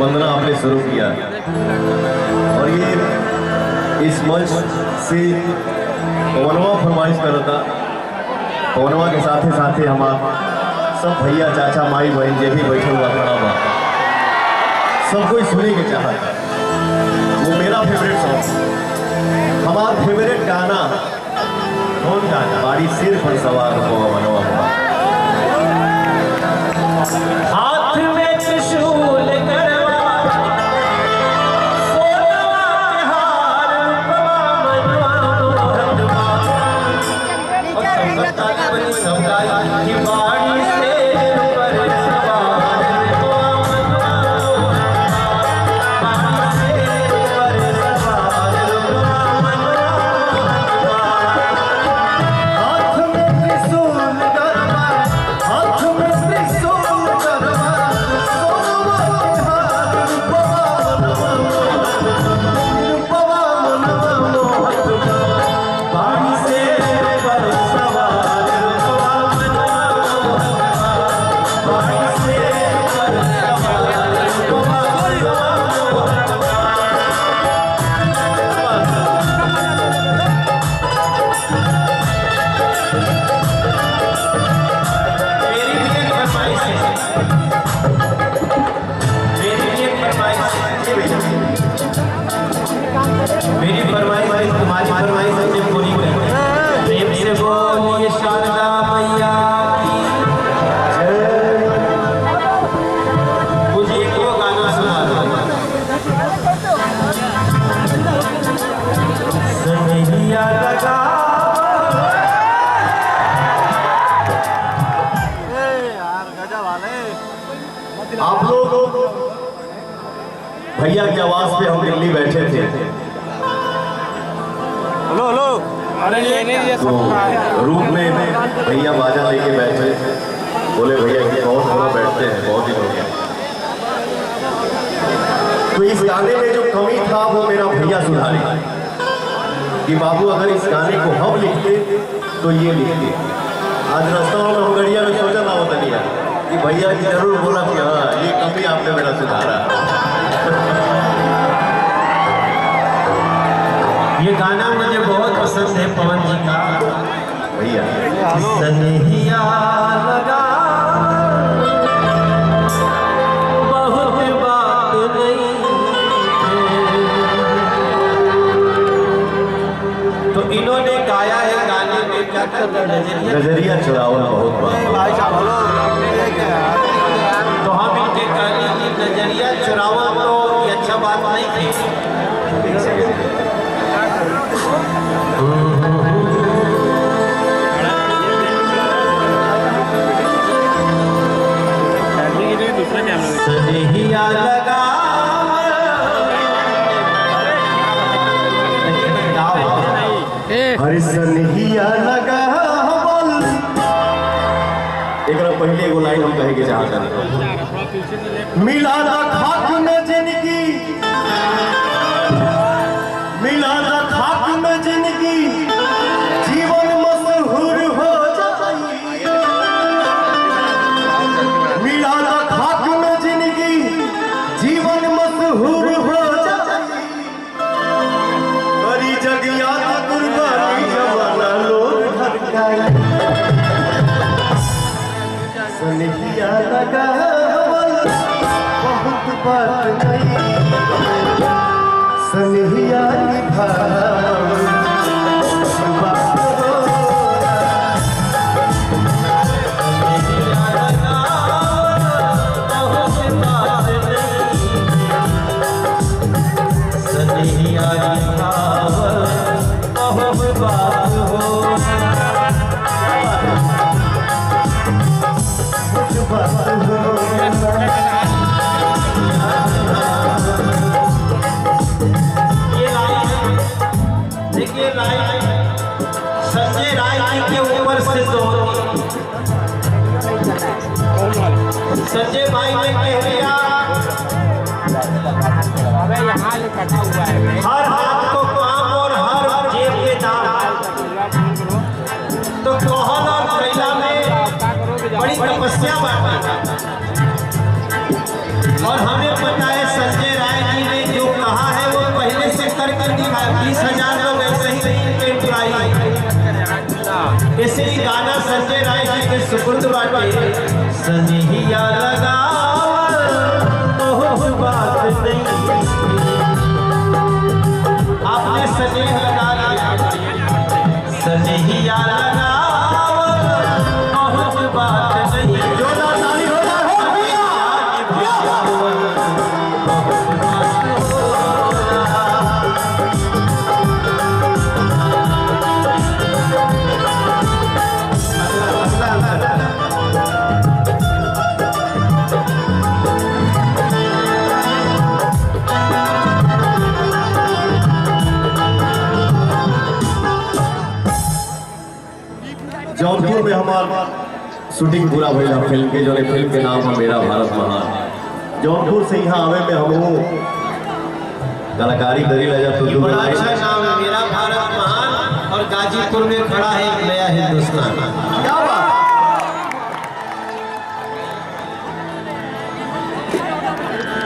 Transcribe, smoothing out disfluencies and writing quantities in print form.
वंदना आपने शुरू किया और ये इस मंच से पवनवा फरमाइश करता। पवनवा के साथे साथे हमारा सब भैया चाचा माई बहन जे भी बैठे हुआ खड़ा हुआ सब कोई सुने के चाहता। वो मेरा फेवरेट सॉन्ग, हमारा फेवरेट गाना कौन गाना? बाड़ी सिर पर सवार पवनवा हाथ में त्रिशूल मेरी फरमाइश तुम्हारी फरमाइश से पूरी करें। प्रेम से बोलिए शारदा मैया मुझे एक वो गाना सुना दो। सनहिया लगा आप लोग भैया की आवाज पे हम दिल्ली बैठे थे। हेलो हेलो, अरे तो रूप में भैया बाजा लेके बैठे, बोले भैया कि बहुत थोड़ा बैठते हैं, बहुत दिन हो गया। तो इस गाने में जो कमी था वो मेरा भैया सुधारे कि बाबू अगर इस गाने को हम लिखते तो ये लिखते। आज रास्ता में हम गड़िया में सोचा था होता नहीं कि भैया जी जरूर बोला कि हाँ ये कमी आपने मेरा सुधारा। ये गाना मुझे बहुत पसंद है पवन जी का। भैया सनहिया लगा बहुत बात नहीं तो इन्होंने गाया है गाने में क्या करना नजरिया चुरावल बहुत बात। तो हम इनके गाने की नजरिया चुरावल तो ये अच्छा बात नहीं थी। सनहिया लगा हरि सनहिया लगा एक पहले एगो लाइन हम कहे के चाहता। मिला खाक में जिंदगी, मिला खाक में जिंदगी, जीवन मशहूर हो जाए। मिला खाक में जिंदगी, जीवन मशहूर हो जाए। बड़ी जगिया कुर्बानी जमाना लोग धड़काए। सनहिया लगा बहुत बात नहीं, सनहिया निभा संजय राय जी के ऊपर से तो संजय भाई ने कह दिया हर हाथ को काम और हर जेब के दाम। तो कोहल और कैला में बड़ी तपस्या बात और हमें पता है सनिहिया लगावल बहुत बात नहीं। आपने स्नेह लगा लिया, सनिहिया लगावल बहुत बात नहीं। जोरदार ताली हो जाए। जौनपुर में हमार शूटिंग पूरा भइल फिल्म के, जो फिल्म के नाम है मेरा भारत महान। जौनपुर से यहाँ आवे में हम कलाकारी करी लगा तो बड़ा अच्छा नाम है, मेरा भारत महान। और गाजीपुर में खड़ा है एक नया हिंदुस्तान।